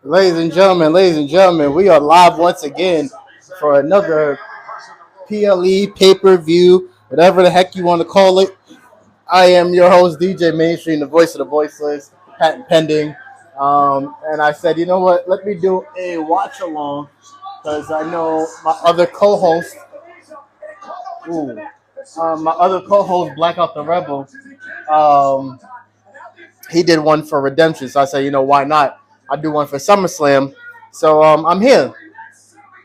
Ladies and gentlemen, we are live once again for another PLE pay-per-view, whatever the heck you want to call it. I am your host, DJ Mainstream, the voice of the voiceless, patent pending. And I said, you know what? Let me do a watch along because I know my other co-host, ooh, my other co-host, Blackout the Rebel, um, he did one for Redemption. So I said, you know, why not? I'll do one for SummerSlam. So I'm here.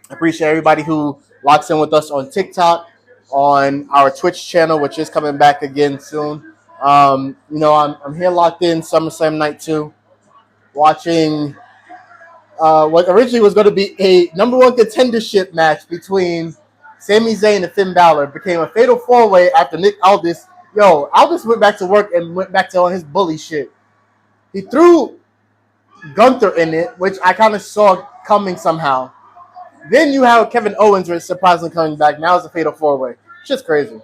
I appreciate everybody who locks in with us on TikTok, on our Twitch channel, which is coming back again soon. I'm here locked in SummerSlam Night 2, watching what originally was going to be a number one contendership match between Sami Zayn and Finn Balor. It became a fatal four-way after Nick Aldis. Aldis went back to work and went back to on his bully shit. He threw Gunther in it, which I kind of saw coming somehow. Then you have Kevin Owens surprisingly coming back. Now it's a fatal four-way. It's just crazy.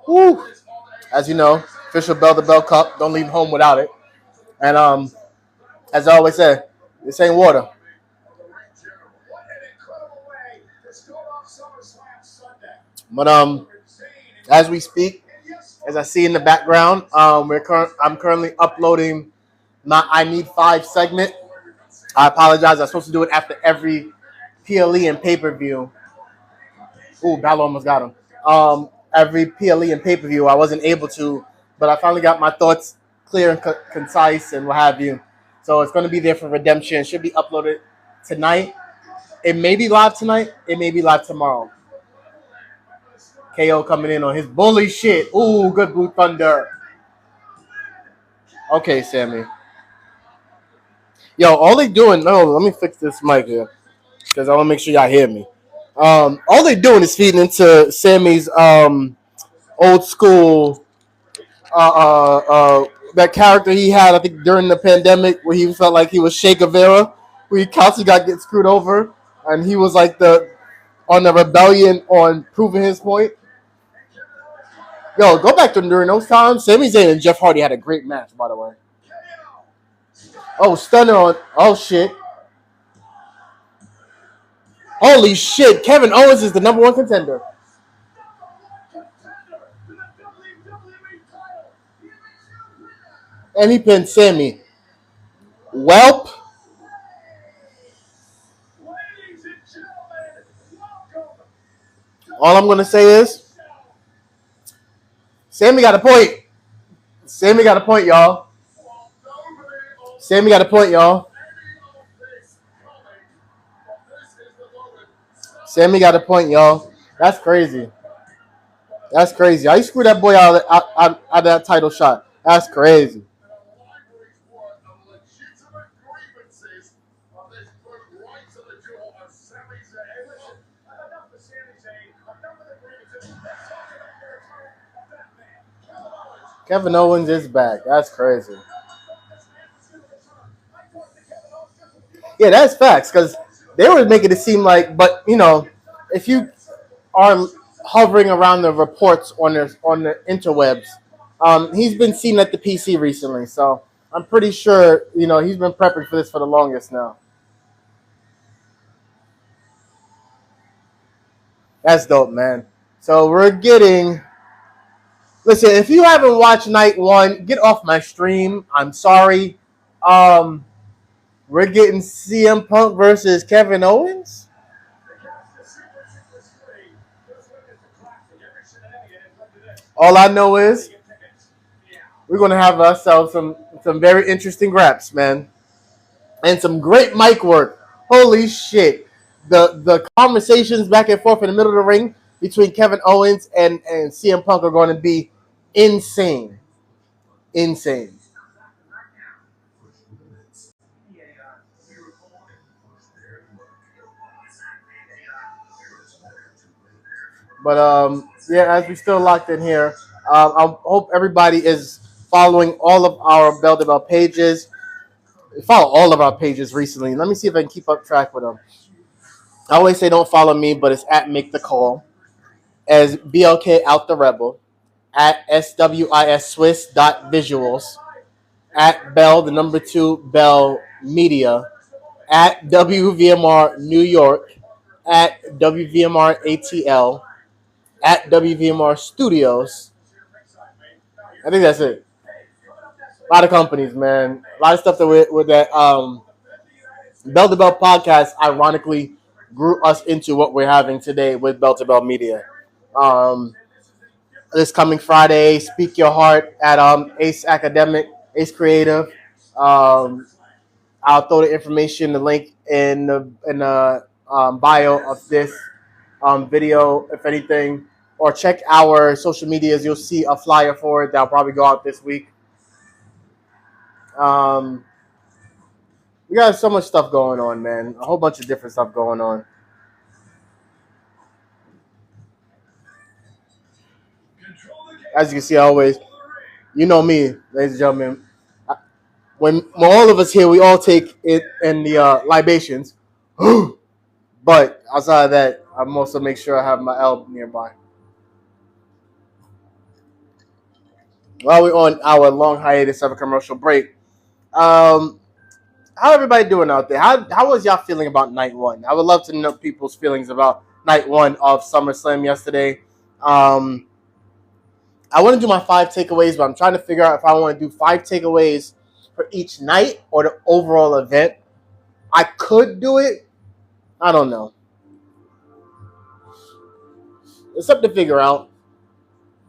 Woo. As you know, official Bell to Bell Cup. Don't leave home without it. And as I always say, this ain't water. But as we speak, as I see in the background, I'm currently uploading my I Need 5 segment. I apologize. I'm supposed to do it after every PLE and pay-per-view. Ooh, Balor almost got him. Every PLE and pay-per-view, I wasn't able to, but I finally got my thoughts clear and concise and what have you. So it's going to be there for Redemption. It should be uploaded tonight. It may be live tonight. It may be live tomorrow. KO coming in on his bully shit. Ooh, good Blue Thunder. Okay, Sammy. Yo, all they doing... No, let me fix this mic here because I want to make sure y'all hear me. All they doing is feeding into Sammy's old school that character he had, I think, during the pandemic where he felt like he was Che Guevara, where he constantly got get screwed over, and he was like on the rebellion on proving his point. Yo, go back to during those times. Sami Zayn and Jeff Hardy had a great match, by the way. Oh, stunner on. Oh, shit. Holy shit. Kevin Owens is the number one contender. And he pinned Sammy. Welp. All I'm going to say is Sammy got a point. Sammy got a point, y'all. Sammy got a point, y'all. Sammy got a point, y'all. That's crazy. That's crazy. How you screw that boy out of that title shot? That's crazy. Kevin Owens is back. That's crazy. Yeah, that's facts because they were making it seem like, but if you are hovering around the reports on the interwebs, he's been seen at the PC recently, so I'm pretty sure he's been prepping for this for the longest now. That's dope, man. So we're getting. Listen, if you haven't watched Night 1, get off my stream. I'm sorry. We're getting CM Punk versus Kevin Owens. All I know is we're going to have ourselves some very interesting graps, man. And some great mic work. Holy shit. The conversations back and forth in the middle of the ring between Kevin Owens and CM Punk are going to be insane. Insane. But yeah, as we still locked in here, I hope everybody is following all of our Bell to Bell pages. Follow all of our pages recently. Let me see if I can keep up track with them. I always say don't follow me, but it's at Make the Call as BLK Out the Rebel. at swisss.visuals, at Bell, the number 2, Bell Media, at WVMR New York, at WVMR ATL, at WVMR Studios. I think that's it. A lot of companies, man. A lot of stuff that with that Bell to Bell podcast ironically grew us into what we're having today with Bell to Bell Media. Um, this coming Friday, Speak Your Heart at Ace Academic, Ace Creative. Um, I'll throw the information, the link in the bio of this video, if anything, or check our social medias. You'll see a flyer for it that'll probably go out this week. Um, we got so much stuff going on, man. A whole bunch of different stuff going on. As you can see, always, you know me, ladies and gentlemen. When all of us here, we all take it in the libations. But outside of that, I'm also make sure I have my L nearby. While we're on our long hiatus of a commercial break, how everybody doing out there? How was y'all feeling about night one? I would love to know people's feelings about night one of SummerSlam yesterday. I want to do my 5 takeaways, but I'm trying to figure out if I want to do 5 takeaways for each night or the overall event. I could do it. I don't know. It's something to figure out.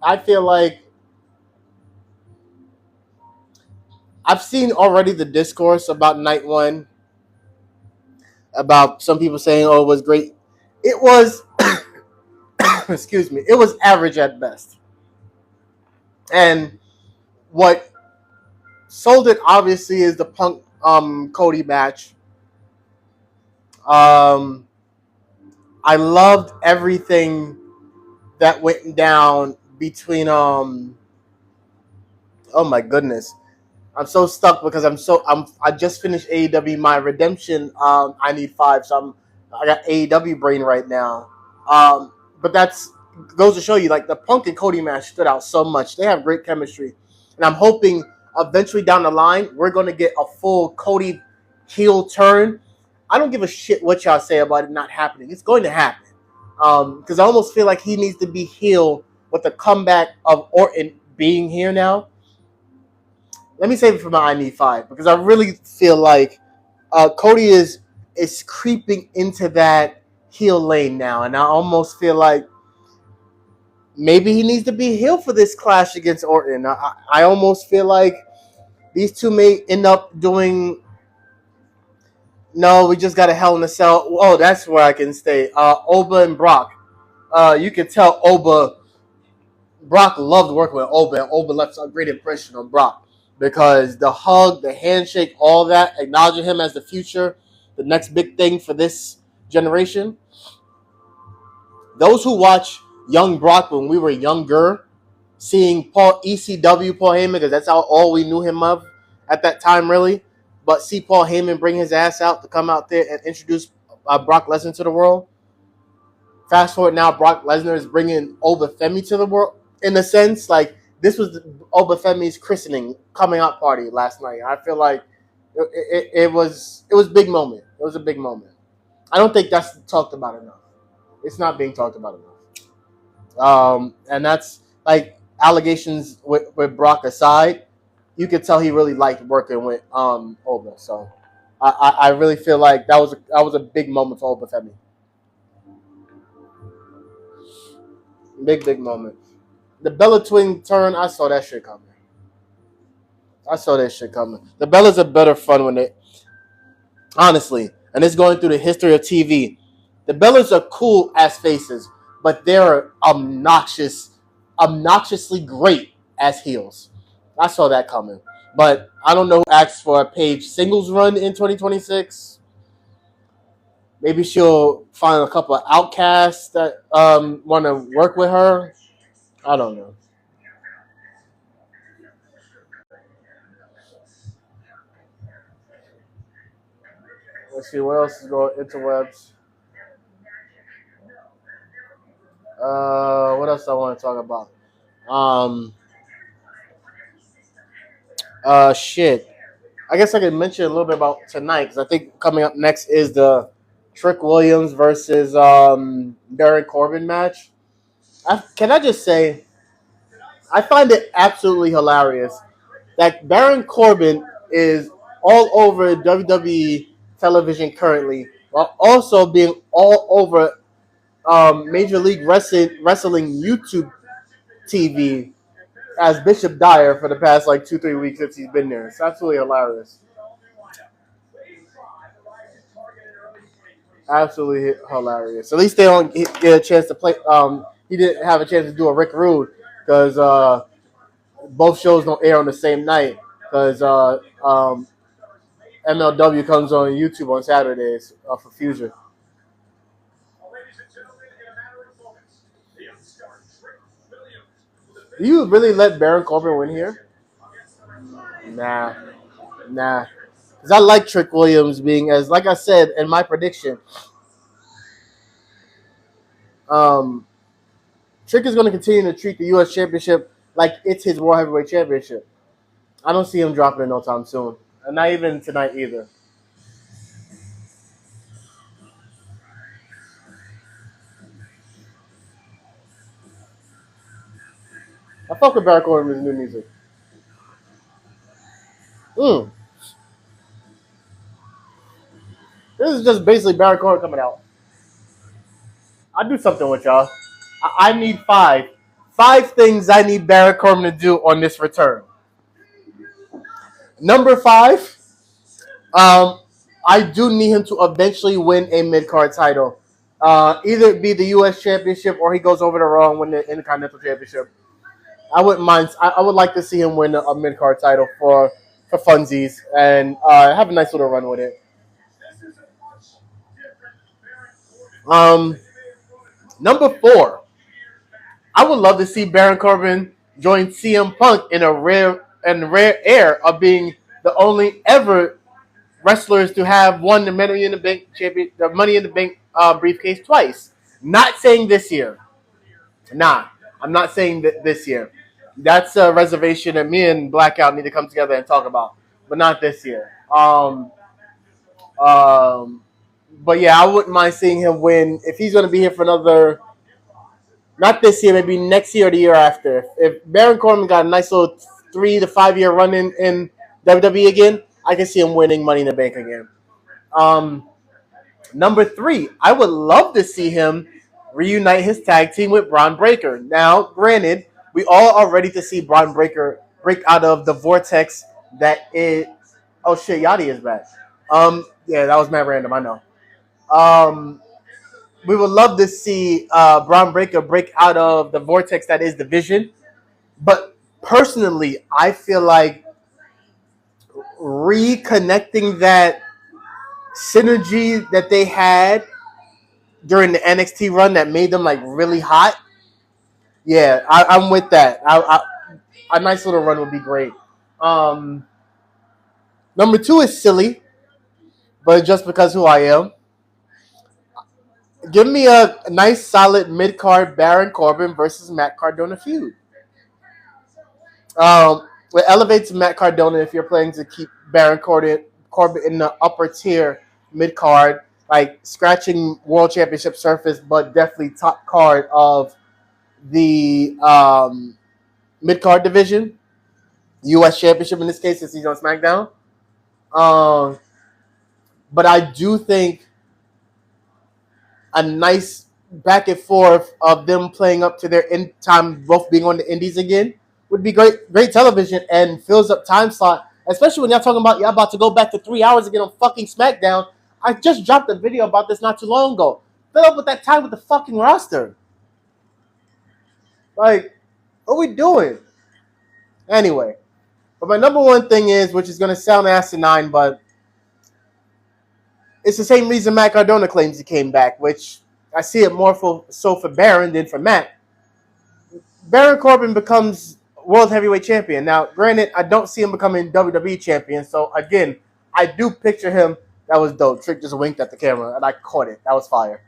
I feel like I've seen already the discourse about night one, about some people saying, oh, it was great. It was, excuse me, it was average at best. And what sold it, obviously, is the Punk Cody match. I loved everything that went down between oh my goodness. I'm so stuck because I just finished AEW My Redemption. I need 5, so I got AEW brain right now. But that's goes to show you, like, the Punk and Cody match stood out so much. They have great chemistry, and I'm hoping eventually down the line we're gonna get a full Cody heel turn. I don't give a shit what y'all say about it not happening. It's going to happen. Because I almost feel like he needs to be heel with the comeback of Orton being here now. Let me save it for my I Need 5, because I really feel like Cody is creeping into that heel lane now, and I almost feel like maybe he needs to be heel for this clash against Orton. I almost feel like these two may end up doing. No, we just got a Hell in a Cell. Oh, that's where I can stay. Oba and Brock. You can tell Brock loved working with Oba, and Oba left a great impression on Brock, because the hug, the handshake, all that, acknowledging him as the future, the next big thing for this generation. Those who watch young Brock when we were younger, seeing ECW Paul Heyman, because that's all we knew him of at that time, really. But see Paul Heyman bring his ass out to come out there and introduce Brock Lesnar to the world. Fast forward now, Brock Lesnar is bringing Obafemi to the world, in a sense. Like, this was Obafemi's christening coming out party last night. I feel like it was a big moment. It was a big moment. I don't think that's talked about enough. It's not being talked about enough. And that's, like, allegations with Brock aside, you could tell he really liked working with Oba. So I really feel like that was a big moment for Obafemi. Big moment. The Bella Twin turn, I saw that shit coming. The Bellas are better fun when they, honestly, and it's going through the history of TV. The Bellas are cool as faces, but they're obnoxiously great as heels. I saw that coming. But I don't know who asked for a Paige singles run in 2026. Maybe she'll find a couple of outcasts that want to work with her. I don't know. Let's see what else is going interwebs. What else I want to talk about? Um, shit. I guess I could mention a little bit about tonight because I think coming up next is the Trick Williams versus Baron Corbin match. Can I just say, I find it absolutely hilarious that Baron Corbin is all over WWE television currently, while also being all over Major League Wrestling YouTube TV as Bishop Dyer for the past like 2-3 weeks since he's been there. It's absolutely hilarious. Absolutely hilarious. At least they don't get a chance to play. He didn't have a chance to do a Rick Rude because both shows don't air on the same night because MLW comes on YouTube on Saturdays for Fusion. Do you really let Baron Corbin win here? Nah, nah. Because I like Trick Williams being as, like I said in my prediction, um, Trick is going to continue to treat the U.S. Championship like it's his World Heavyweight Championship. I don't see him dropping it no time soon. And not even tonight either. I fuck with Baron Corbin's new music. Mm. This is just basically Baron Corbin coming out. I'll do something with y'all. I need five. Five things I need Baron Corbin to do on this return. Number five, um, I do need him to eventually win a mid card title. Either it be the U.S. Championship or he goes over the Raw and win the Intercontinental Championship. I wouldn't mind. I would like to see him win a mid card title for funsies and have a nice little run with it. Um, Number four, I would love to see Baron Corbin join CM Punk in a rare air of being the only ever wrestlers to have won the Money in the Bank the Money in the Bank briefcase twice. Not saying this year. Nah, I'm not saying that this year. That's a reservation that me and Blackout need to come together and talk about, but not this year. Um, but yeah, I wouldn't mind seeing him win if he's going to be here for another. Not this year, maybe next year or the year after. If Baron Corbin got a nice little 3 to 5 year run in WWE again, I can see him winning Money in the Bank again. Um, Number three, I would love to see him reunite his tag team with Braun Breaker. Now, granted, we all are ready to see Braun Breaker break out of the vortex that is. Oh shit, Yachty is back. Yeah, that was mad random. I know. Um, we would love to see Braun Breaker break out of the vortex that is division. But personally, I feel like reconnecting that synergy that they had during the NXT run that made them like really hot. Yeah, I'm with that. A nice little run would be great. Um, Number two is silly, but just because who I am, give me a nice solid mid card Baron Corbin versus Matt Cardona feud. It elevates Matt Cardona if you're planning to keep Corbin in the upper tier mid card, like scratching World Championship surface, but definitely top card of the mid card division, U.S. Championship in this case, since he's on SmackDown. Um, but I do think a nice back and forth of them playing up to their end time, both being on the Indies again, would be great television and fills up time slot. Especially when y'all talking about y'all about to go back to 3 hours again on fucking SmackDown. I just dropped a video about this not too long ago. Fill up with that time with the fucking roster. Like, what are we doing? Anyway, but my number one thing is, which is going to sound asinine, but it's the same reason Matt Cardona claims he came back, which I see it more for Baron than for Matt. Baron Corbin becomes World Heavyweight Champion. Now, granted, I don't see him becoming WWE Champion, so again, I do picture him. That was dope. Trick just winked at the camera, and I caught it. That was fire.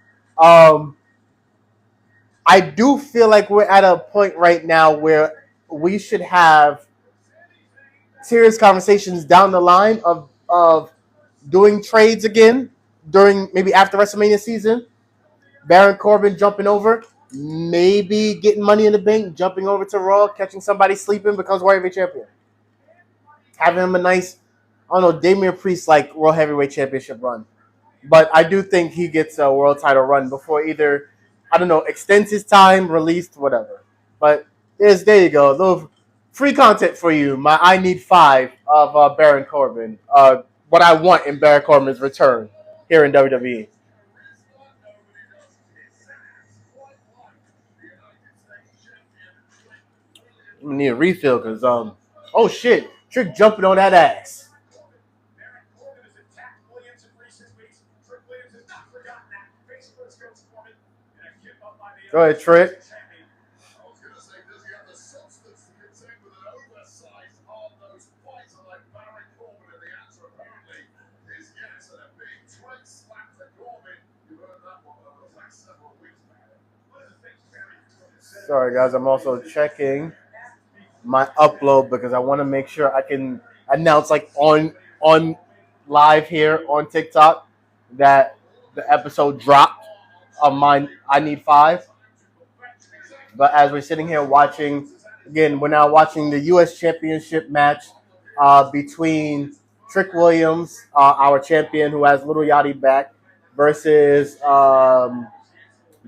I do feel like we're at a point right now where we should have serious conversations down the line of doing trades again during maybe after WrestleMania season. Baron Corbin jumping over, maybe getting Money in the Bank, jumping over to Raw, catching somebody sleeping, becomes World Heavyweight Champion. Having him a nice, I don't know, Damian Priest like World Heavyweight Championship run. But I do think he gets a world title run before either, I don't know, extends his time, released, whatever. But there you go. A little free content for you. My I Need 5 of Baron Corbin. What I want in Baron Corbin's return here in WWE. I'm gonna need a refill because oh shit, Trick jumping on that ass. Go ahead, Trick. Sorry guys, I'm also checking my upload because I want to make sure I can announce like on live here on TikTok that the episode dropped of mine. I Need 5. But as we're sitting here watching, again, we're now watching the U.S. Championship match between Trick Williams, our champion who has Little Yachty back, versus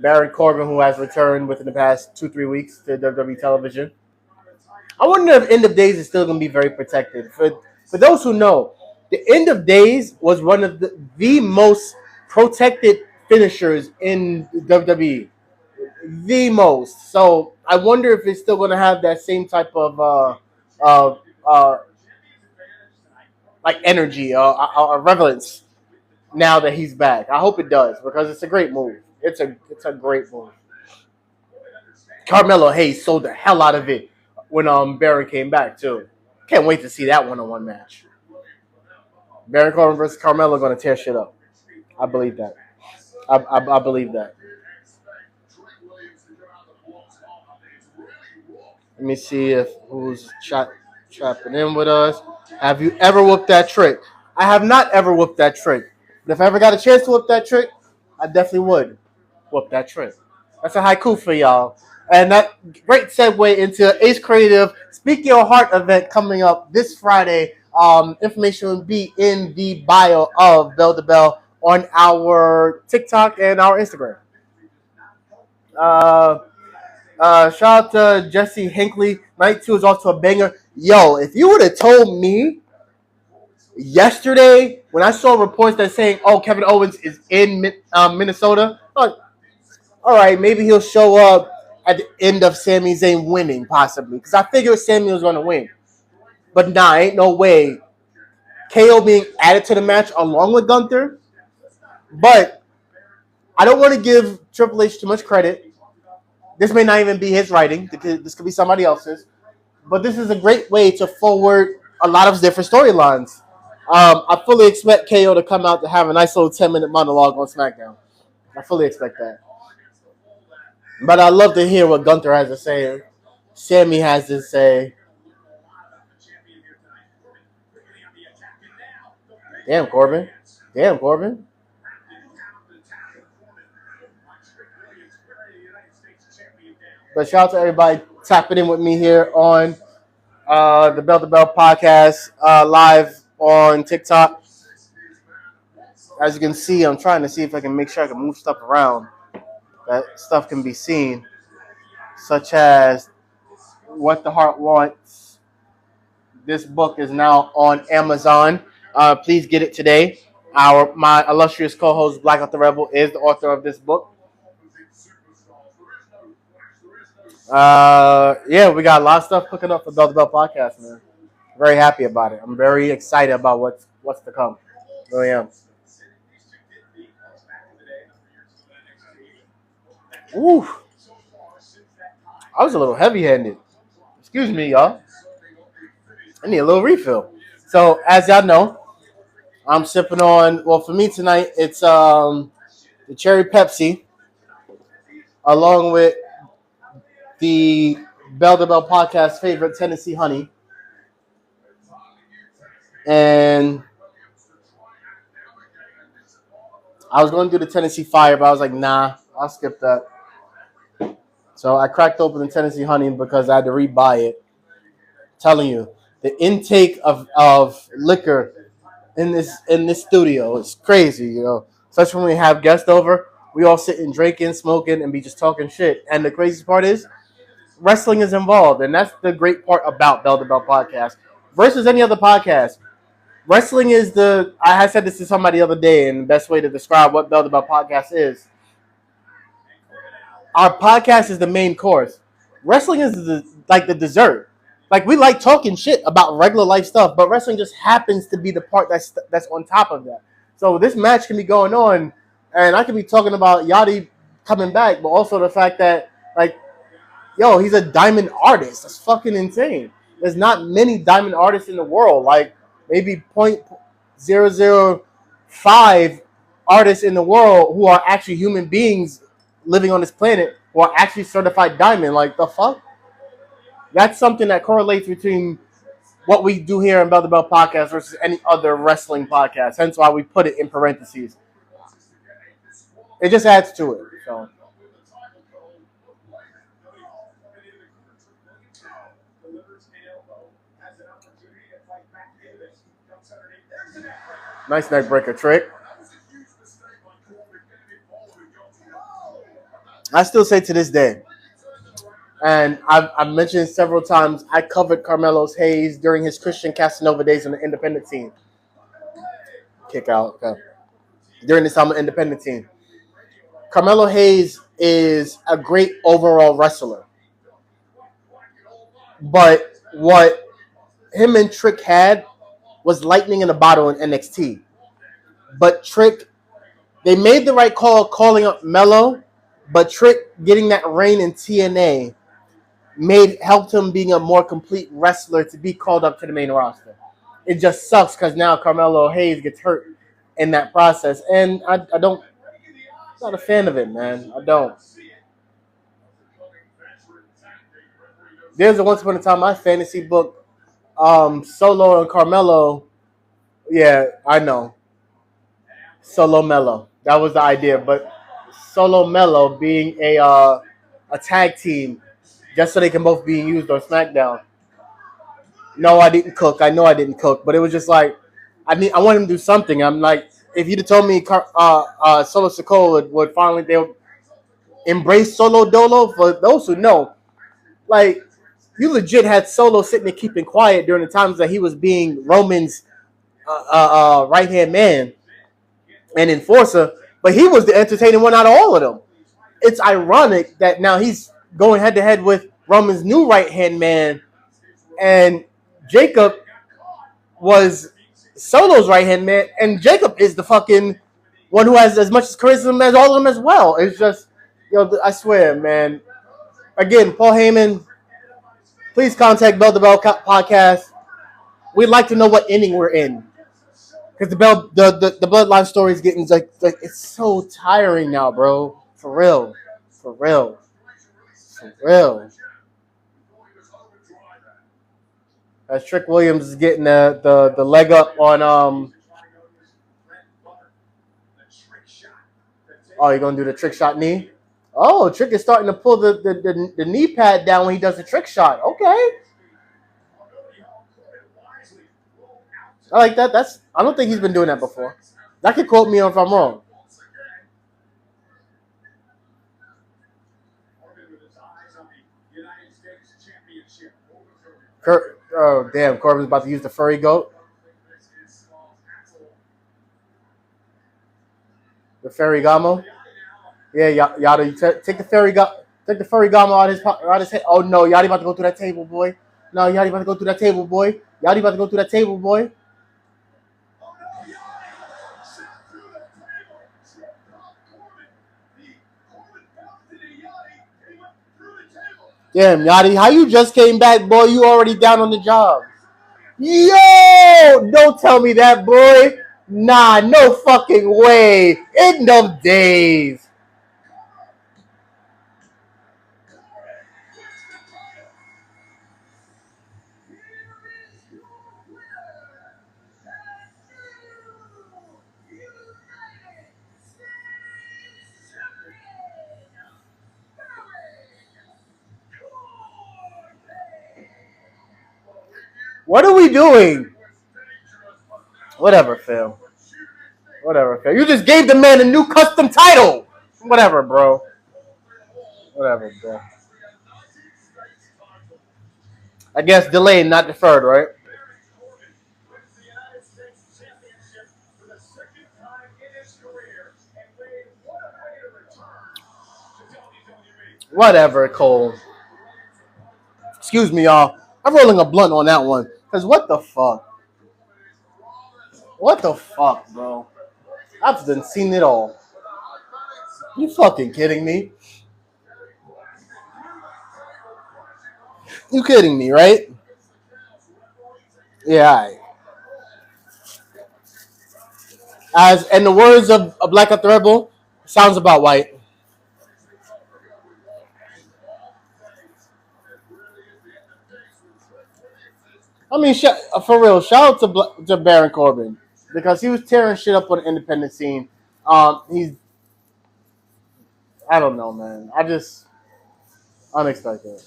Baron Corbin, who has returned within the past 2-3 weeks to WWE television. I wonder if End of Days is still going to be very protected. For those who know, the End of Days was one of the most protected finishers in WWE. The most. So I wonder if it's still going to have that same type of uh, uh, like energy or relevance now that he's back. I hope it does because it's a great move. It's a great move. Carmelo Hayes sold the hell out of it when Baron came back too. Can't wait to see that one-on-one match. Baron Corbin versus Carmelo going to tear shit up. I believe that. I believe that. Let me see if who's chopping in with us. Have you ever whooped that trick? I have not ever whooped that trick. But if I ever got a chance to whoop that trick, I definitely would whoop that trick. That's a haiku for y'all. And that great segue into Ace Creative Speak Your Heart event coming up this Friday. Information will be in the bio of Bell to Bell on our TikTok and our Instagram. Shout out to Jesse Hinckley. Night 2 is off to a banger. Yo, if you would have told me yesterday when I saw reports that saying, oh, Kevin Owens is in Minnesota, all right, maybe he'll show up at the end of Sami Zayn winning, possibly. Because I figured Sami was going to win. But nah, ain't no way. KO being added to the match along with Gunther. But I don't want to give Triple H too much credit. This may not even be his writing. This could be somebody else's. But this is a great way to forward a lot of different storylines. I fully expect KO to come out to have a nice little 10-minute monologue on SmackDown. I fully expect that. But I love to hear what Gunther has to say. Sami has to say. Damn, Corbin. Damn, Corbin. But shout out to everybody tapping in with me here on the Bell to Bell podcast live on TikTok. As you can see, I'm trying to see if I can make sure I can move stuff around. That stuff can be seen, such as What the Heart Wants. This book is now on Amazon. Please get it today. My illustrious co-host Blackout the Rebel is the author of this book. Yeah, we got a lot of stuff cooking up for Bell to Bell podcast, man. Very happy about it. I'm very excited about what's to come. Really am. Ooh, I was a little heavy-handed. Excuse me, y'all. I need a little refill. So, as y'all know, I'm sipping on. Well, for me tonight, it's the cherry Pepsi, along with the Bell to Bell podcast favorite, Tennessee Honey. And I was going to do the Tennessee Fire, but I was like, nah, I'll skip that. So I cracked open the Tennessee Honey because I had to rebuy it. Telling you, the intake of liquor in this studio is crazy, Especially when we have guests over, we all sitting, drinking, smoking, and be just talking shit. And the craziest part is, wrestling is involved, and that's the great part about Bell to Bell podcast versus any other podcast. Wrestling is I had said this to somebody the other day, and the best way to describe what Bell to Bell podcast is. Our podcast is the main course. Wrestling is like the dessert. Like, we like talking shit about regular life stuff, but wrestling just happens to be the part that's on top of that. So this match can be going on, and I can be talking about Yachty coming back, but also the fact that, like, yo, he's a diamond artist. That's fucking insane. There's not many diamond artists in the world. Like, maybe 0.005 artists in the world who are actually human beings living on this planet who are actually certified diamond. Like, the fuck? That's something that correlates between what we do here in Bell to Bell podcast versus any other wrestling podcast. Hence why we put it in parentheses. It just adds to it. So. Nice neck breaker trick. I still say to this day, and I've mentioned several times, I covered Carmelo's Hayes during his Christian Casanova days in the independent team. Kick out. Okay. During this time, independent team. Carmelo Hayes is a great overall wrestler. But what him and Trick had was lightning in a bottle in NXT. But Trick, they made the right call calling up Melo, but Trick getting that reign in TNA helped him being a more complete wrestler to be called up to the main roster. It just sucks because now Carmelo Hayes gets hurt in that process, and I'm not a fan of it, man. I don't. There's a once upon a time my fantasy book, Solo and Carmelo. Yeah, I know. Solo Melo. That was the idea, but Solo Melo being a tag team just so they can both be used on SmackDown. No, I didn't cook. I know I didn't cook, but it was just like I want him to do something. I'm like, if you'd have told me Solo Sikoa would finally they would embrace Solo Dolo, for those who know, like, you legit had Solo sitting there keeping quiet during the times that he was being Roman's right hand man and enforcer, but he was the entertaining one out of all of them. It's ironic that now he's going head to head with Roman's new right hand man, and Jacob was Solo's right hand man, and Jacob is the fucking one who has as much charisma as all of them as well. It's just, I swear, man. Again, Paul Heyman, please contact Bell to Bell podcast. We'd like to know what inning we're in, because the bloodline story is getting like it's so tiring now, bro. For real. As Trick Williams is getting the leg up on Oh, you're gonna do the trick shot knee? Oh, Trick is starting to pull the knee pad down when he does the trick shot. Okay. I like that. I don't think he's been doing that before. That could quote me if I'm wrong. Oh, damn. Corbin's about to use the furry goat. The furry gamo. Yeah, Yada, take the furry gamo out his head. Oh, no. Yachty about to go through that table, boy. No, Yachty about to go through that table, boy. Yachty about to go through that table, boy. Damn, Yachty, how you just came back, boy? You already down on the job. Yo! Don't tell me that, boy. Nah, no fucking way. In them days. What are we doing? Whatever, Phil. Whatever, Phil. You just gave the man a new custom title. Whatever, bro. Whatever, bro. I guess delayed, not deferred, right? Whatever, Cole. Excuse me, y'all. I'm rolling a blunt on that one. Because what the fuck? What the fuck, bro? I've done seen it all. You fucking kidding me? You kidding me, right? Yeah, all right. As in the words of Blackout the Rebel, sounds about white. I mean, for real, shout out to Baron Corbin because he was tearing shit up on the independent scene. He's I don't know, man. I just unexpected.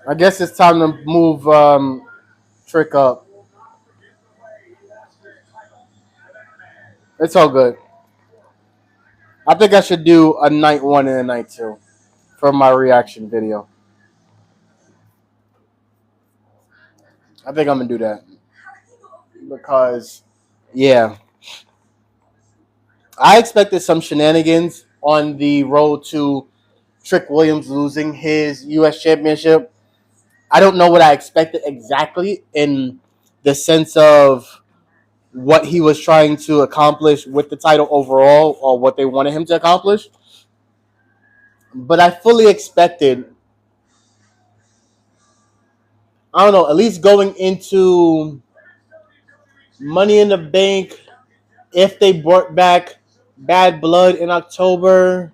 I guess it's time to move Trick up. It's all good. I think I should do a night one and a night two for my reaction video. I think I'm gonna do that because, yeah, I expected some shenanigans on the road to Trick Williams losing his U.S. championship. I don't know what I expected exactly in the sense of what he was trying to accomplish with the title overall or what they wanted him to accomplish. But I fully expected, I don't know, at least going into Money in the Bank, if they brought back Bad Blood in October,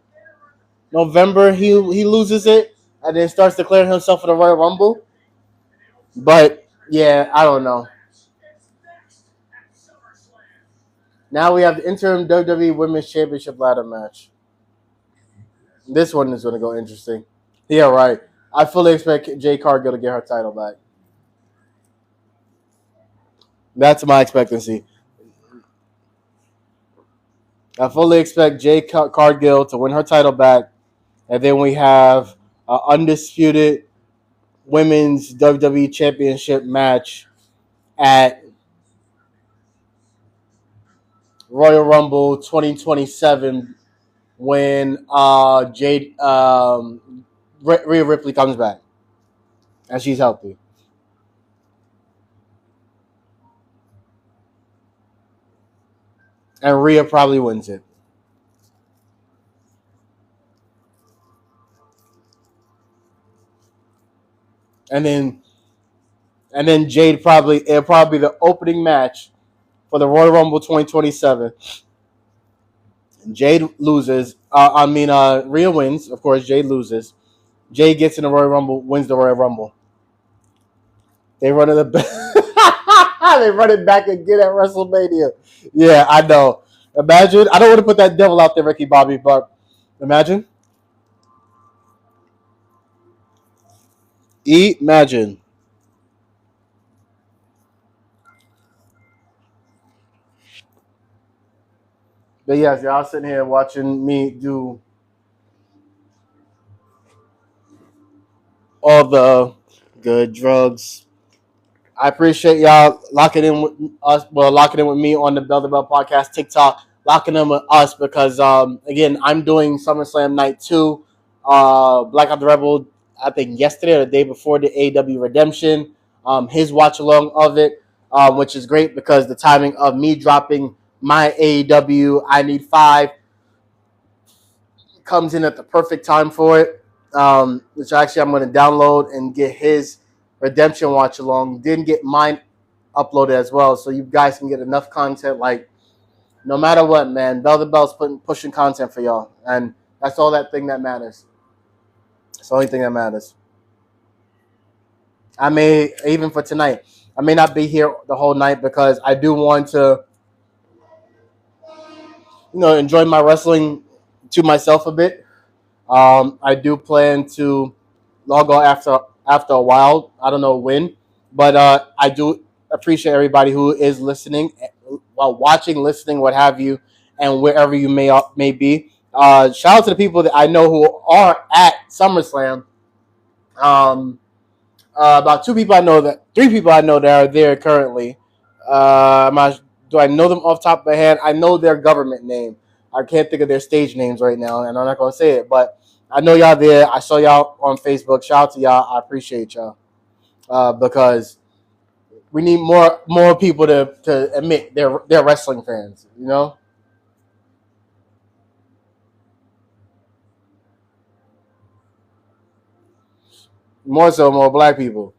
November, he loses it and then starts declaring himself for the Royal Rumble. But yeah, I don't know. Now we have the interim WWE Women's Championship ladder match. This one is going to go interesting. Yeah, right. I fully expect Jay Cargill to get her title back. That's my expectancy. I fully expect Jay Cargill to win her title back, and then we have an undisputed women's WWE Championship match at Royal Rumble 2027 when Jade Rhea Ripley comes back and she's healthy. And Rhea probably wins it. And then Jade it'll probably be the opening match for the Royal Rumble 2027. Jade loses. Rhea wins. Of course, Jade loses. Jade gets in the Royal Rumble, wins the Royal Rumble. They run it they run it back again at WrestleMania. Yeah, I know. Imagine. I don't want to put that devil out there, Ricky Bobby, but imagine. Imagine. But yes, y'all sitting here watching me do all the good drugs. I appreciate y'all locking in with us, locking in with me on the Bell to Bell podcast TikTok, locking in with us because again, I'm doing SummerSlam Night 2, Blackout the Rebel, I think yesterday or the day before the AW Redemption, his watch along of it, which is great because the timing of me dropping my AEW I Need 5 comes in at the perfect time for it. Which actually I'm going to download and get his Redemption watch along. Didn't get mine uploaded as well, so you guys can get enough content. Like no matter what, man, Bell to Bell's pushing content for y'all, and that's all that thing that matters. It's the only thing that matters. I may even for tonight. I may not be here the whole night because I do want to, enjoy my wrestling to myself a bit. I do plan to log on after a while. I don't know when, but I do appreciate everybody who is listening, while watching, listening, what have you, and wherever you may be. Shout out to the people that I know who are at SummerSlam. Um, about three people I know that are there currently. Do I know them off the top of my head? I know their government name. I can't think of their stage names right now, and I'm not gonna say it, but I know y'all there. I saw y'all on Facebook. Shout out to y'all. I appreciate y'all because we need more people to admit they're wrestling fans. More so, more black people.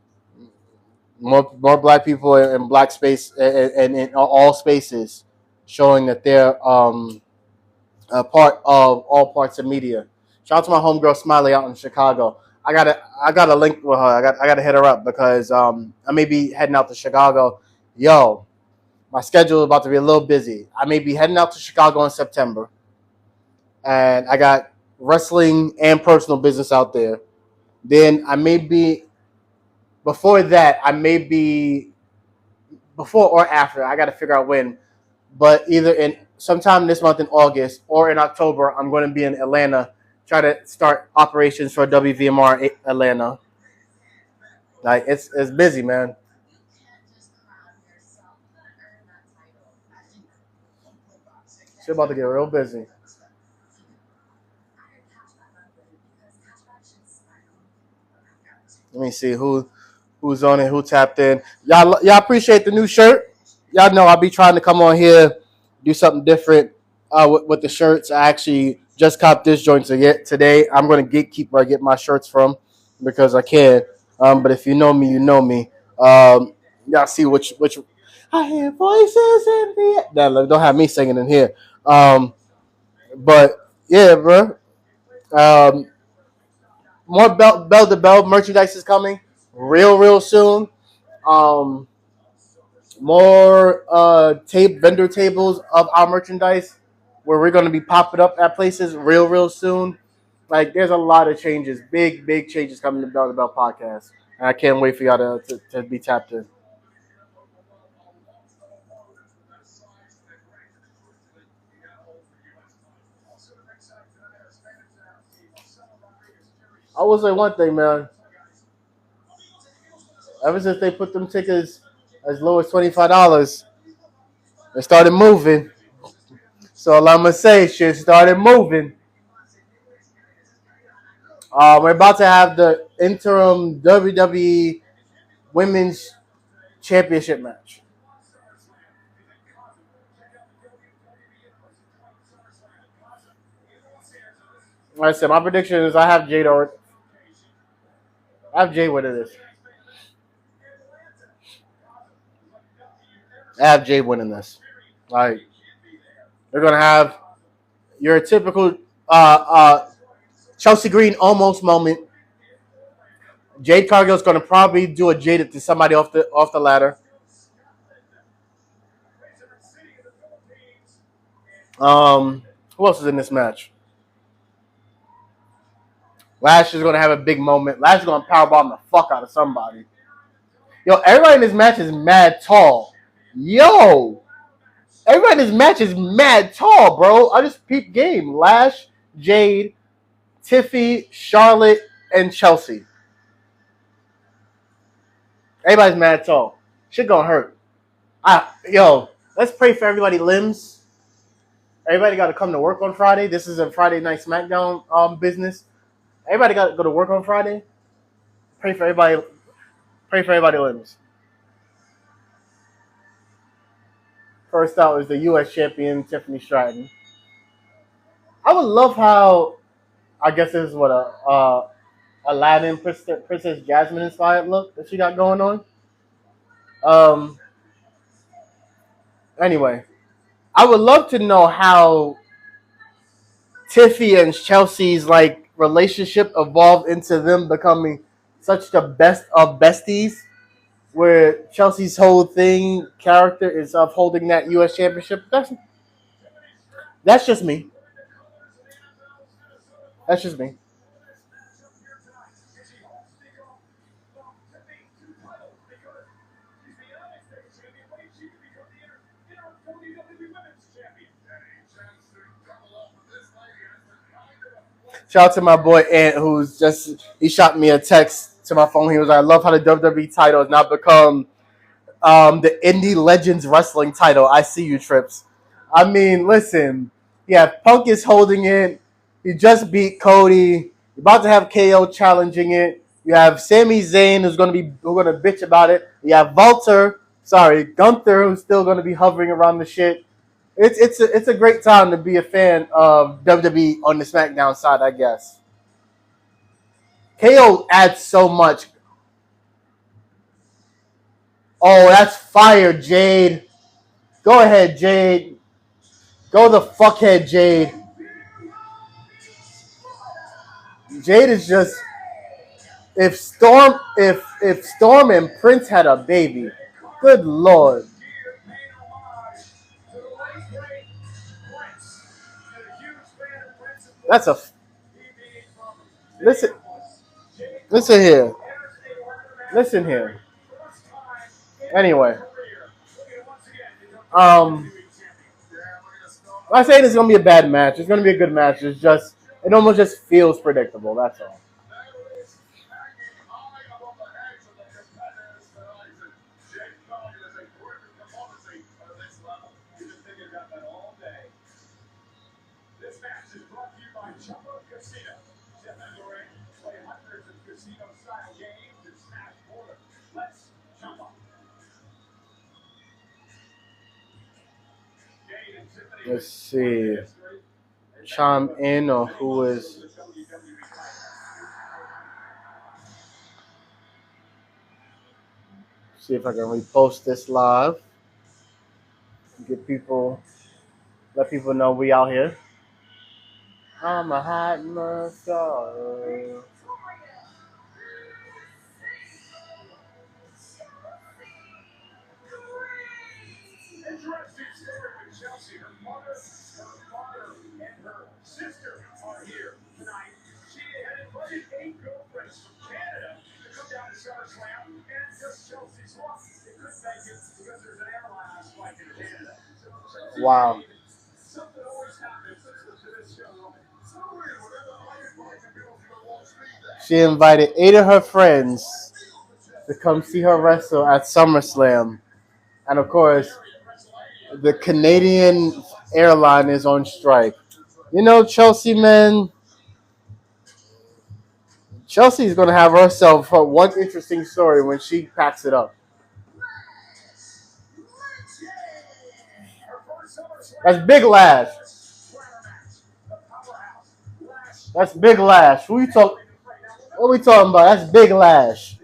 More black people in black space and in all spaces, showing that they're a part of all parts of media. Shout out to my homegirl Smiley out in Chicago. I got a link with her. I gotta hit her up because I may be heading out to Chicago. Yo, my schedule is about to be a little busy. I may be heading out to Chicago in September, and I got wrestling and personal business out there. Then I may be before that. I may be before or after. I got to figure out when, but either in sometime this month in August or in October, I'm going to be in Atlanta, try to start operations for WVMR Atlanta. Like it's busy, man. It's about to get real busy. Let me see who's on it, who tapped in. Y'all appreciate the new shirt. Y'all know I'll be trying to come on here, do something different with the shirts. I actually just copped this joint today. I'm going to gatekeep where I get my shirts from because I can. But if you know me, you know me. Y'all see which I hear voices in the no, don't have me singing in here. But yeah, bro. Um, more bell to bell merchandise is coming real soon. Um, more vendor tables of our merchandise where we're going to be popping up at places real soon. Like there's a lot of changes, big changes coming to Bell to Bell podcast, and I can't wait for y'all to be tapped in. I will say one thing, man. Ever since they put them tickets as low as $25, it started moving. So all I'm gonna say, shit started moving. We're about to have the interim WWE Women's Championship match. Like I said, my prediction is I have Jade winning this. I have Jade winning this. Like they're gonna have your typical Chelsea Green almost moment. Jade Cargill's gonna probably do a Jade to somebody off the ladder. Who else is in this match? Lash is gonna have a big moment. Lash is gonna powerbomb the fuck out of somebody. Yo, everybody in this match is mad tall. Yo, everybody in this match is mad tall, bro. I just peeped game. Lash, Jade, Tiffy, Charlotte, and Chelsea. Everybody's mad tall. Shit gonna hurt. Yo, let's pray for everybody limbs. Everybody got to come to work on Friday. This is a Friday night SmackDown business. Everybody got to go to work on Friday. Pray for everybody. Pray for everybody limbs. First out is the U.S. champion Tiffany Stratton. I would love how I guess this is what a Aladdin Princess Jasmine inspired look that she got going on. Um. Anyway, I would love to know how Tiffy and Chelsea's like relationship evolved into them becoming such the best of besties. where Chelsea's whole thing character is upholding that U.S. championship. That's just me. That's just me. Shout out to my boy Ant, he shot me a text to my phone. He was like, "I love how the WWE title has now become the Indie Legends Wrestling title." I see you, Trips. I mean, listen, yeah, Punk is holding it. He just beat Cody. You're about to have KO challenging it. You have Sami Zayn who's gonna bitch about it. You have Gunther, who's still gonna be hovering around the shit. It's a great time to be a fan of WWE on the SmackDown side, I guess. KO adds so much. Oh, that's fire, Jade. Go ahead, Jade. Go the fuckhead, Jade. Jade is just if Storm and Prince had a baby, good lord. That's a listen. Listen here. Listen here. Anyway, um, I'm not saying it's gonna be a bad match. It's gonna be a good match. It almost just feels predictable. That's all. Let's see. Chime in or who is. See if I can repost this live. Let people know we out here. I'm a hot motherfucker. Wow. She invited 8 of her friends to come see her wrestle at SummerSlam. And of course, the Canadian airline is on strike. You know, Chelsea, man, Chelsea's going to have herself one interesting story when she packs it up. That's Big Lash. That's Big Lash. What we talking about? That's Big Lash.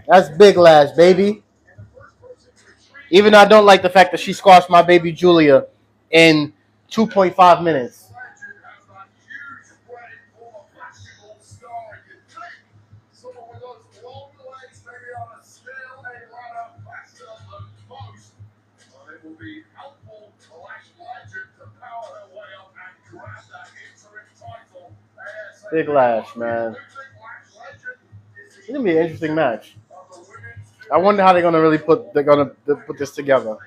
That's Big Lash, baby. Even though I don't like the fact that she squashed my baby Julia in 2.5 minutes. Big Lash, man. It's gonna be an interesting match. I wonder how they're gonna put this together.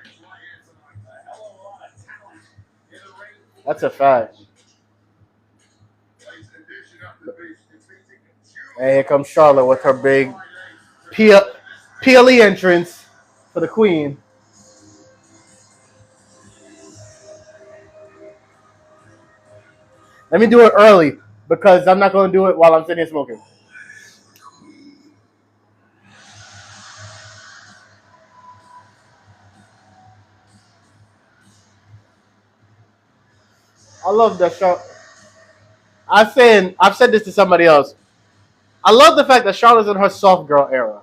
That's a fact. And here comes Charlotte with her big PLE entrance for the Queen. Let me do it early because I'm not going to do it while I'm sitting here smoking. I love that Charlotte. I've said this to somebody else. I love the fact that Charlotte's in her soft girl era.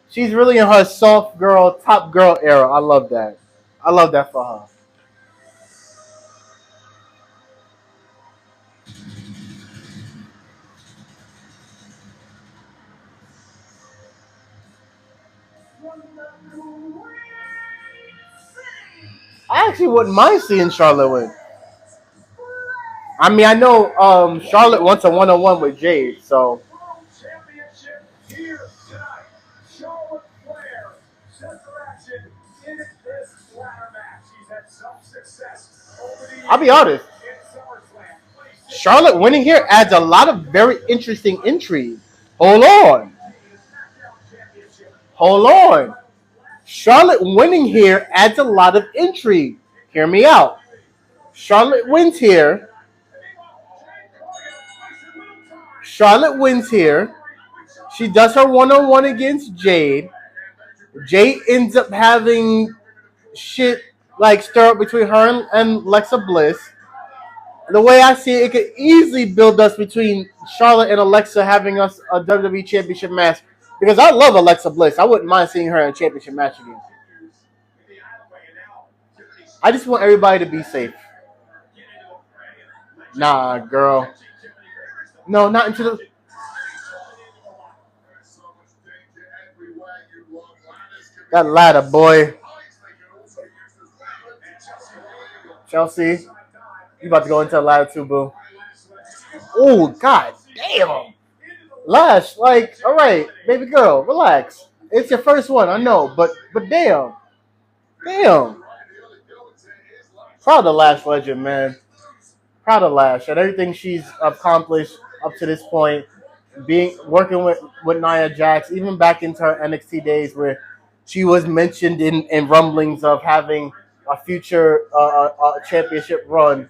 She's really in her soft girl, top girl era. I love that. I love that for her. I actually wouldn't mind seeing Charlotte win. I mean, I know Charlotte wants a one-on-one with Jade, so I'll be honest. Charlotte winning here adds a lot of very interesting intrigue. Hold on. Hold on. Charlotte winning here adds a lot of intrigue. Hear me out. Charlotte wins here. Charlotte wins here. She does her one-on-one against Jade. Jade ends up having shit like stir up between her and Alexa Bliss. The way I see it, it could easily build us between Charlotte and Alexa having us a WWE Championship match. Because I love Alexa Bliss. I wouldn't mind seeing her in a championship match again. I just want everybody to be safe. Nah, girl. No, not into the... That ladder, boy. Chelsea, you about to go into the ladder too, boo. Oh, god damn. Lash, like, all right, baby girl, relax. It's your first one, I know, but damn. Damn. Proud of Lash Legend, man. Proud of Lash and everything she's accomplished up to this point. Working with Nia Jax, even back into her NXT days where she was mentioned in rumblings of having a future championship run.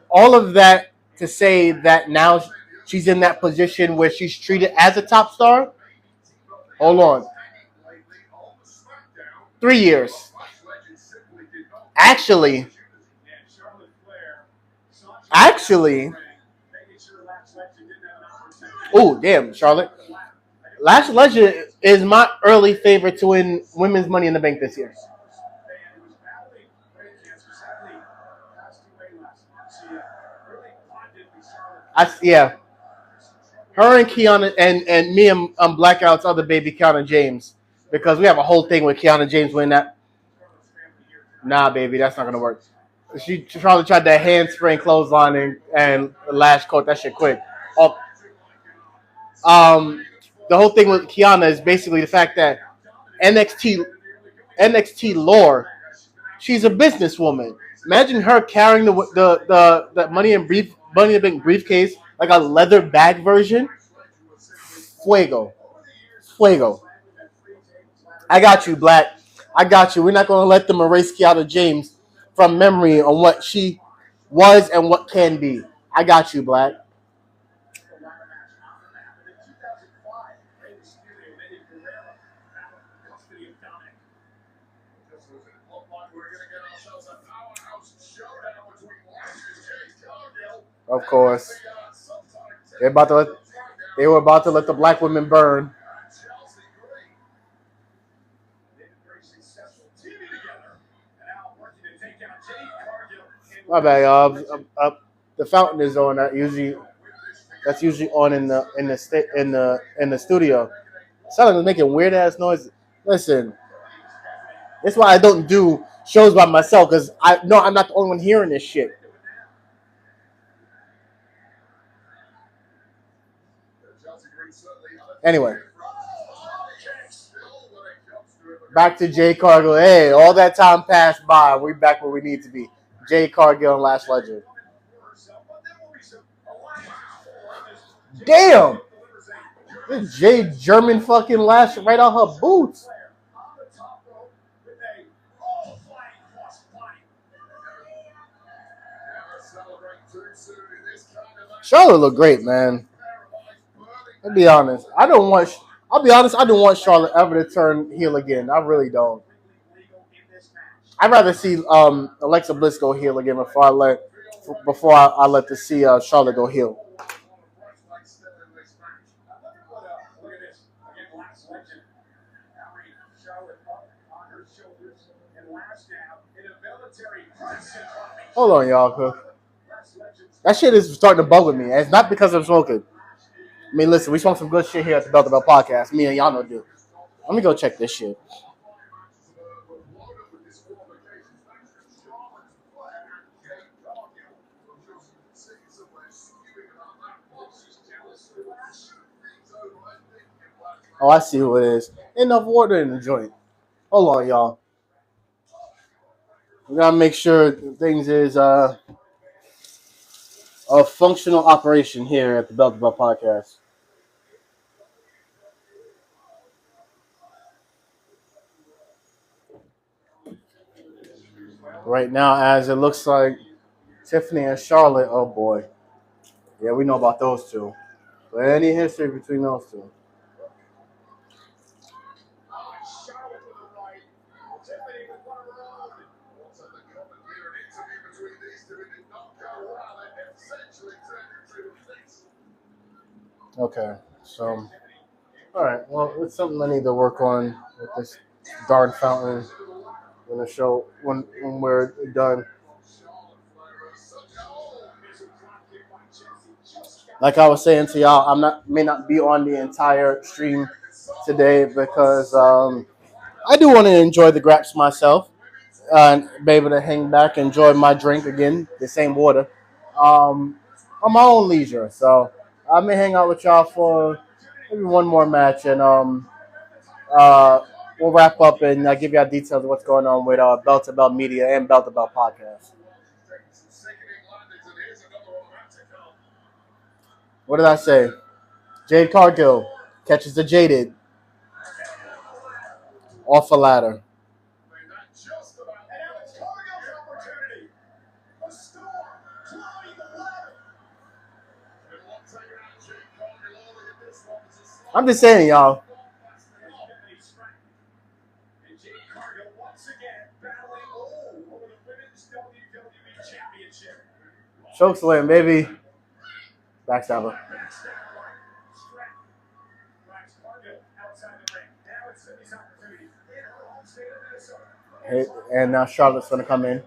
All of that to say that now she's in that position where she's treated as a top star. Hold on. 3 years. Actually, oh, damn, Charlotte. Lash Legend is my early favorite to win Women's Money in the Bank this year. Yeah. Her and Kiana and me and Blackout's other baby, Kiana James. Because we have a whole thing with Kiana James winning that. Nah, baby, that's not going to work. She probably tried that handspring clothesline and Lash caught that shit quick. The whole thing with Kiana is basically the fact that NXT lore, she's a businesswoman. Imagine her carrying the money in the bank briefcase like a leather bag version. Fuego. I got you, Black. I got you. We're not going to let them erase Kiana James from memory on what she was and what can be. I got you, Black. Of course. They were about to let the black women burn. My bad, y'all. The fountain is on. That's usually on in the studio. Sounded like making weird ass noises. Listen, that's why I don't do shows by myself because I know I'm not the only one hearing this shit. Anyway, back to Jay Cargill. Hey, all that time passed by. We're back where we need to be. Jay Cargill and Lash Legend. Damn! This Jay German fucking Lash right on her boots. Charlotte look great, man. I'll be honest. I don't want Charlotte ever to turn heel again. I really don't. I'd rather see Alexa Bliss go heel again before I let to see Charlotte go heel. Hold on, y'all. That shit is starting to bug me. It's not because I'm smoking. I mean, listen, we smoke some good shit here at the Belt to Belt Podcast. Me and y'all know do. Let me go check this shit. Oh, I see who it is. Enough water in the joint. Hold on, y'all. We gotta make sure things is a functional operation here at the Belt About Podcast. Right now, as it looks like Tiffany and Charlotte, oh boy. Yeah, we know about those two. But any history between those two? Okay, so all right. Well, it's something I need to work on with this darn fountain when the show when we're done. Like I was saying to y'all, may not be on the entire stream today because I do want to enjoy the graps myself and be able to hang back, enjoy my drink again, the same water, on my own leisure. So I may hang out with y'all for maybe one more match, and uh, we'll wrap up and give y'all details of what's going on with Belt to Belt Media and Belt to Belt Podcast. What did I say? Jade Cargill catches the Jaded off a ladder. I'm just saying, y'all. Chokeslam, baby. Backstabber. Hey, and now Charlotte's going to come in.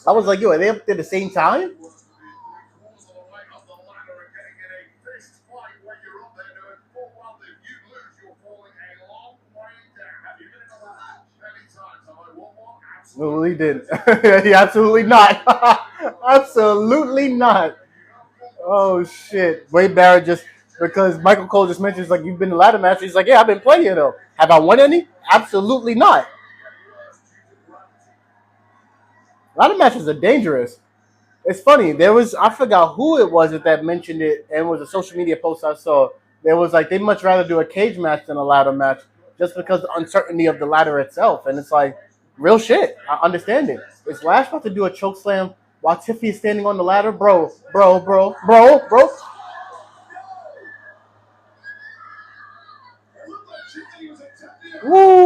I was like, yo, are they up there at the same time? Absolutely didn't. He absolutely not. Absolutely not. Oh shit. Wade Barrett just because Michael Cole just mentions like you've been in ladder matches. He's like, yeah, I've been playing though. Have I won any? Absolutely not. Ladder matches are dangerous. It's funny. I forgot who it was that mentioned it, and it was a social media post I saw. There was like they'd much rather do a cage match than a ladder match, just because the uncertainty of the ladder itself. And it's like real shit. I understand it. Is Lash about to do a choke slam while Tiffy is standing on the ladder, bro? Woo!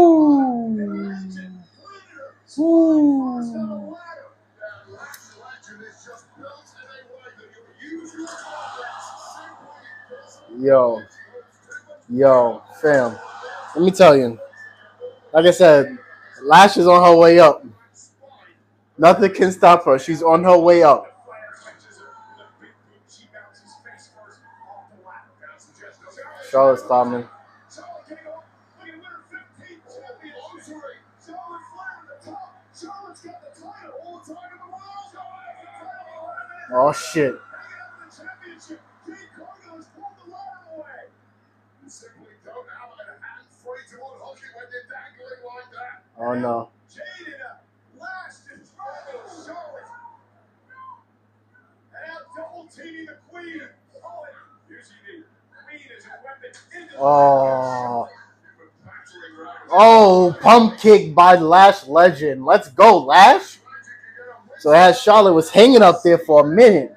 Woo! Yo, fam. Let me tell you. Like I said, Lash is on her way up. Nothing can stop her. She's on her way up. Charlotte's climbing. Oh shit. Oh no. Oh. Oh, pump kick by Lash Legend. Let's go, Lash. So as Charlotte was hanging up there for a minute.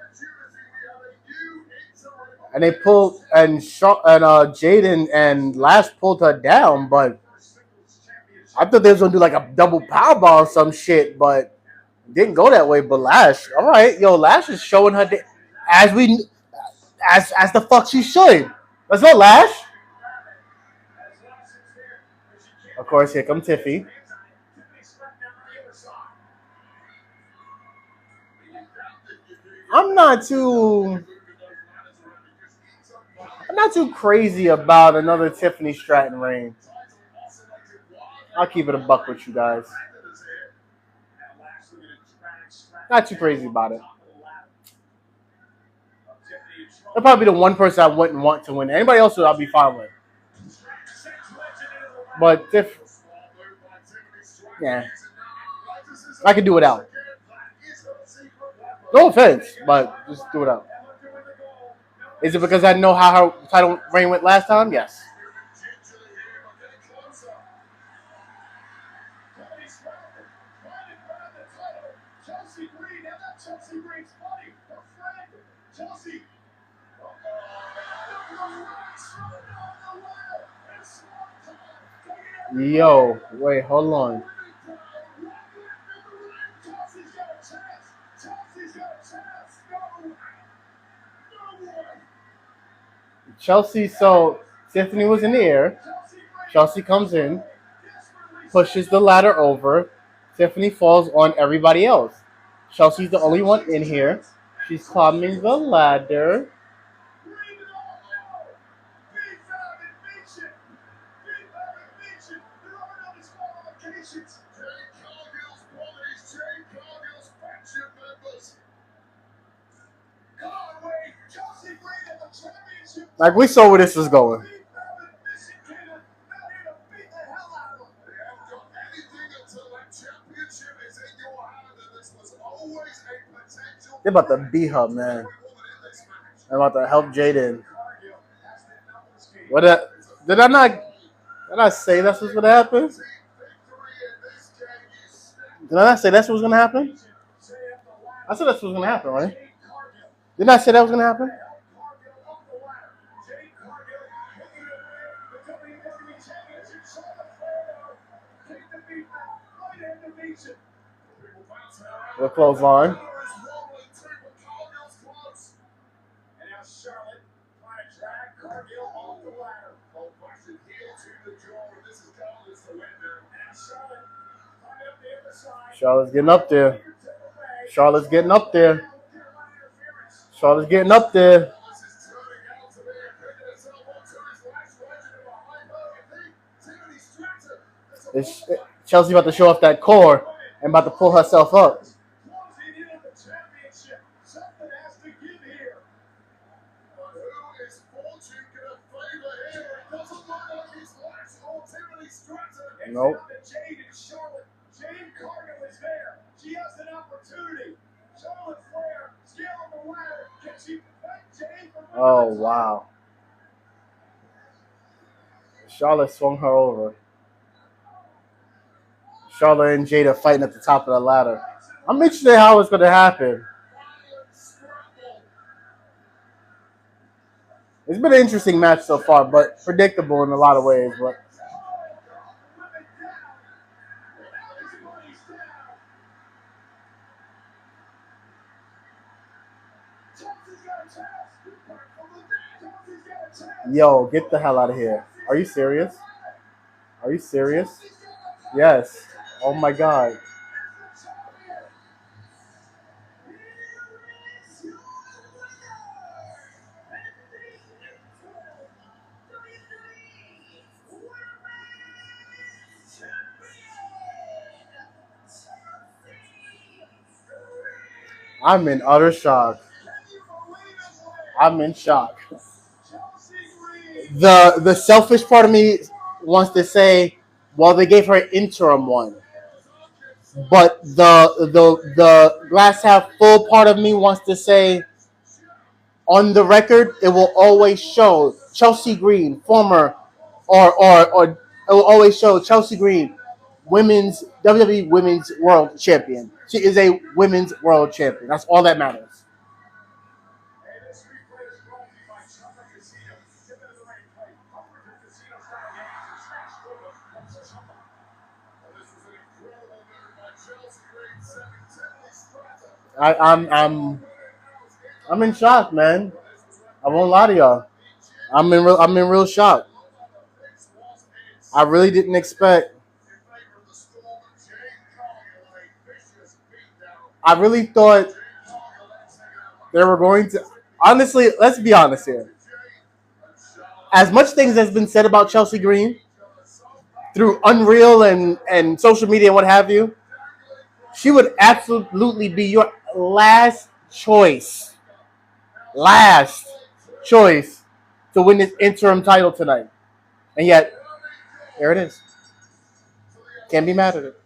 And they pulled and Jaden and Lash pulled her down, but I thought they was gonna do like a double powerbomb or some shit, but didn't go that way. But Lash, all right, yo, Lash is showing her as the fuck she should. Let's go, Lash. Of course, here comes Tiffy. I'm not too crazy about another Tiffany Stratton reign. I'll keep it a buck with you guys. Not too crazy about it. They're probably the one person I wouldn't want to win. Anybody else I'll be fine with. But yeah, I can do it without. No offense, but just do it out. Is it because I know how her title reign went last time? Yes. Yo, wait, hold on. Chelsea, so Tiffany was in the air. Chelsea comes in, pushes the ladder over. Tiffany falls on everybody else. Chelsea's the only one in here. She's climbing the ladder. Like, we saw where this was going. They're about to beat her, man. They're about to help Jaden. What? Did I not say that's what's gonna happen? Did I not say that's what's gonna happen? I said that's what's gonna happen, right? Didn't I say that was gonna happen? The clothesline. Charlotte's getting up there. Charlotte's getting up there. Charlotte's getting up there. Chelsea about to show off that core and about to pull herself up. Nope. Oh, wow. Charlotte swung her over. Charlotte and Jada fighting at the top of the ladder. I'm interested how it's going to happen. It's been an interesting match so far, but predictable in a lot of ways. But yo, get the hell out of here. Are you serious? Are you serious? Yes. Oh my God. I'm in utter shock. I'm in shock. The selfish part of me wants to say, well, they gave her an interim one. But the glass half full part of me wants to say, on the record, it will always show Chelsea Green, former, or it will always show Chelsea Green, women's WWE Women's World Champion. She is a Women's World Champion. That's all that matters. I'm in shock, man. I won't lie to y'all. I'm in real shock. I really didn't expect. I really thought they were going to. Honestly, let's be honest here. As much things has been said about Chelsea Green through Unreal and social media and what have you, she would absolutely be your last choice. Last choice to win this interim title tonight. And yet, there it is. Can't be mad at it.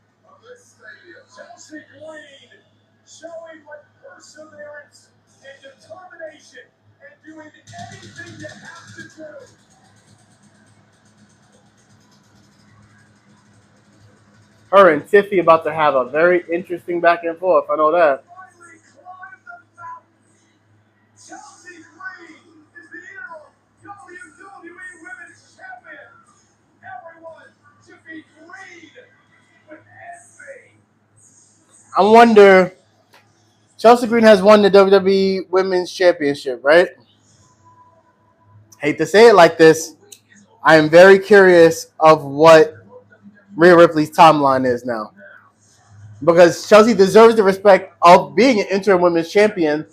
Her and Tiffy about to have a very interesting back and forth. I know that. I wonder. Chelsea Green has won the WWE Women's Championship, right? Hate to say it like this. I am very curious of what Rhea Ripley's timeline is now. Because Chelsea deserves the respect of being an interim women's champion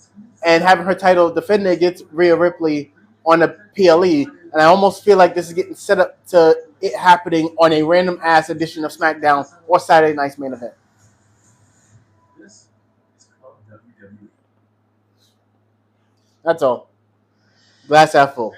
and having her title defended against Rhea Ripley on the PLE. And I almost feel like this is getting set up to it happening on a random ass edition of SmackDown or Saturday Night's main event. That's all. Glass half full.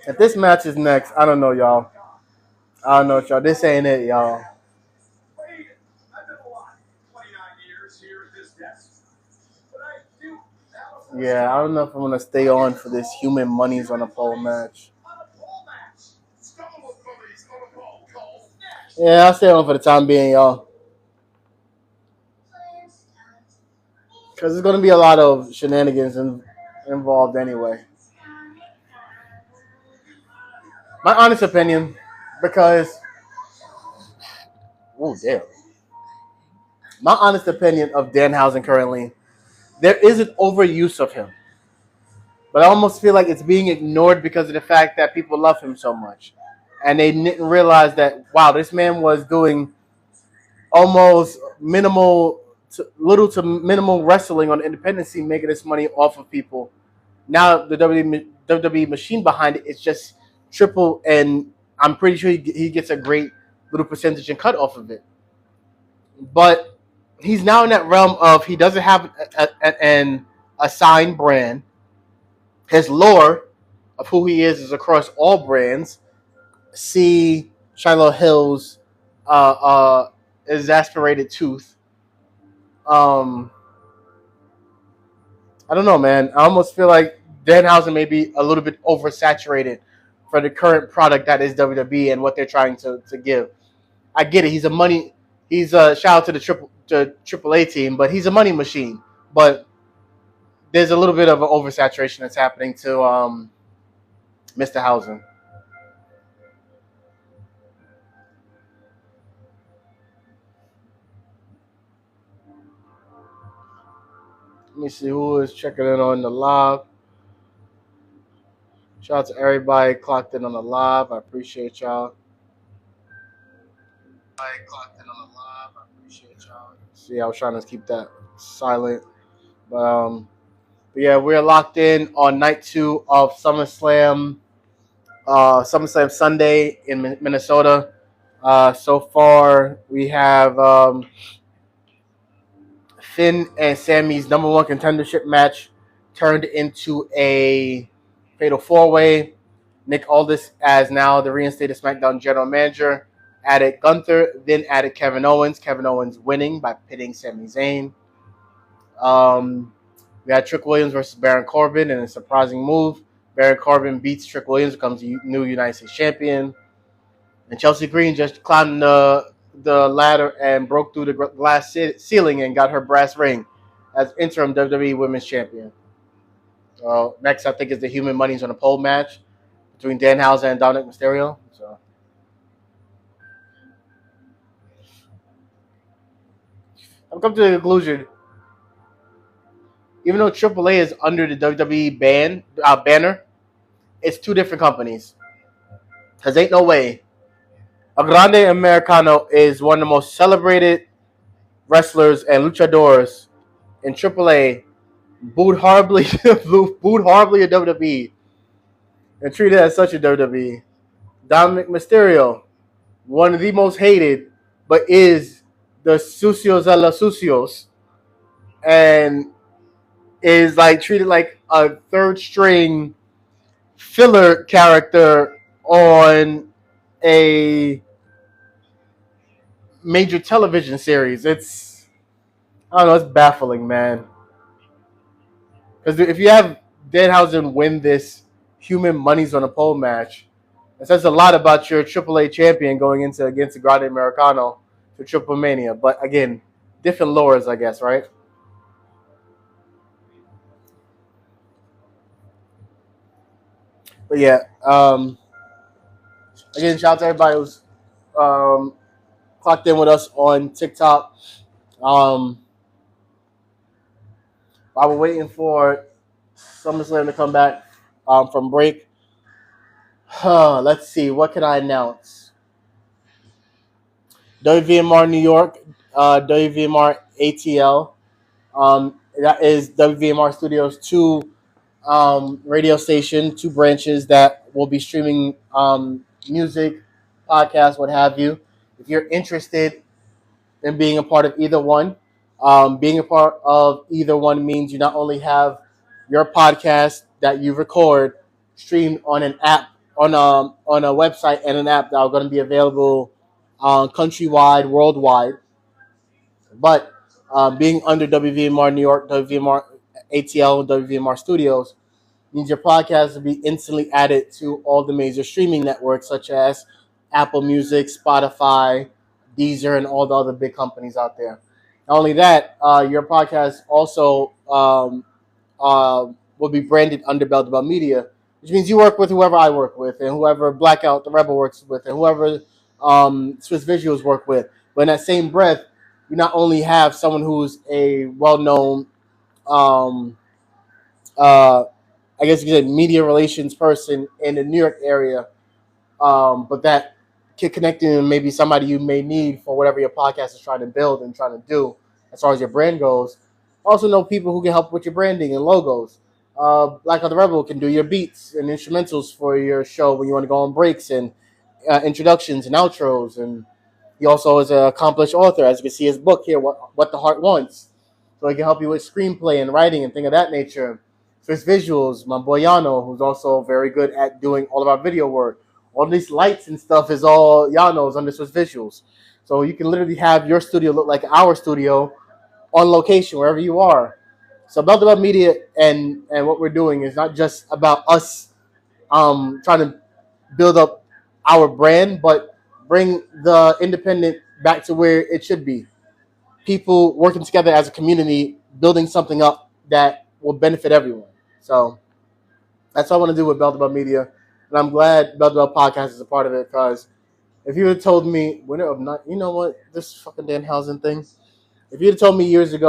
If this match is next, I don't know, y'all. I don't know, y'all. This ain't it, y'all. Yeah, I don't know if I'm gonna stay on for this human monies on a pole match. Yeah, I'll stay on for the time being, y'all. Because there's gonna be a lot of shenanigans involved anyway. My honest opinion, because oh damn. My honest opinion of Danhausen currently, there is an overuse of him. But I almost feel like it's being ignored because of the fact that people love him so much. And they didn't realize that, wow, this man was doing almost little to minimal wrestling on the independent scene, making this money off of people. Now the WWE machine behind it is just triple, and I'm pretty sure he gets a great little percentage and cut off of it. But he's now in that realm of he doesn't have an assigned brand. His lore of who he is across all brands. See Shiloh Hill's exasperated tooth. Um, I don't know, man. I almost feel like Danhausen may be a little bit oversaturated for the current product that is WWE and what they're trying to give. I get it. He's a shout out to the Triple A team, but he's a money machine. But there's a little bit of an oversaturation that's happening to Mr. Hausen. Let me see who is checking in on the live. Shout out to everybody clocked in on the live. I appreciate y'all. See, I was trying to keep that silent. But yeah, we're locked in on night 2 of SummerSlam. SummerSlam Sunday in Minnesota. So far, we have Finn and Sammy's #1 contendership match turned into a fatal 4-way. Nick Aldis, as now the reinstated SmackDown general manager, added Gunther, then added Kevin Owens. Kevin Owens winning by pitting Sami Zayn. We had Trick Williams versus Baron Corbin in a surprising move. Baron Corbin beats Trick Williams, becomes the new United States champion. And Chelsea Green just climbed the ladder and broke through the glass ceiling and got her brass ring as interim WWE Women's Champion. Next, I think, is the Human Money's on a pole match between Danhausen and Dominic Mysterio. So, I've come to the conclusion. even though AAA is under the WWE banner, it's two different companies. Because ain't no way. A Grande Americano is one of the most celebrated wrestlers and luchadors in AAA, booed horribly, booed horribly at WWE, and treated as such a WWE. Dominic Mysterio, one of the most hated, but is the Sucios de los Sucios, and is like treated like a third string filler character on a major television series. I don't know, it's baffling, man. Because if you have Danhausen win this human monies on a pole match, it says a lot about your AAA champion going into against the Grande Americano for Triple Mania. But again, different lores, I guess, right? But yeah, again, shout out to everybody who's um, clocked in with us on TikTok. Um, while we're waiting for Summerslam to come back from break, let's see, what can I announce? WVMR New York, WVMR ATL. That is WVMR Studios 2 radio station, two branches that will be streaming music, podcasts, what have you. If you're interested in being a part of either one, being a part of either one means you not only have your podcast that you record streamed on an app, on a website and an app that are going to be available countrywide, worldwide, but being under WVMR New York, WVMR ATL, and WVMR Studios means your podcast will be instantly added to all the major streaming networks such as Apple Music, Spotify, Deezer, and all the other big companies out there. Not only that, your podcast also will be branded under Belt About Media, which means you work with whoever I work with, and whoever Blackout the Rebel works with, and whoever Swiss Visuals work with. But in that same breath, you not only have someone who's a well-known, um, uh, I guess you could say, media relations person in the New York area, but that can connect you to maybe somebody you may need for whatever your podcast is trying to build and trying to do as far as your brand goes. Also know people who can help with your branding and logos. Black the Rebel can do your beats and instrumentals for your show when you want to go on breaks and introductions and outros. And he also is an accomplished author, as you can see his book here, What the Heart Wants. So he can help you with screenplay and writing and things of that nature. Swiss Visuals, my boy Yano, who's also very good at doing all of our video work. All these lights and stuff is all Yano's under Swiss Visuals. So you can literally have your studio look like our studio on location, wherever you are. So Belt About Media and what we're doing is not just about us trying to build up our brand, but bring the independent back to where it should be. People working together as a community, building something up that will benefit everyone. So that's what I want to do with Belt About Media. And I'm glad Belt About Podcast is a part of it, because if you had told me, winner of not, you know what, this fucking Danhausen thing, if you had told me years ago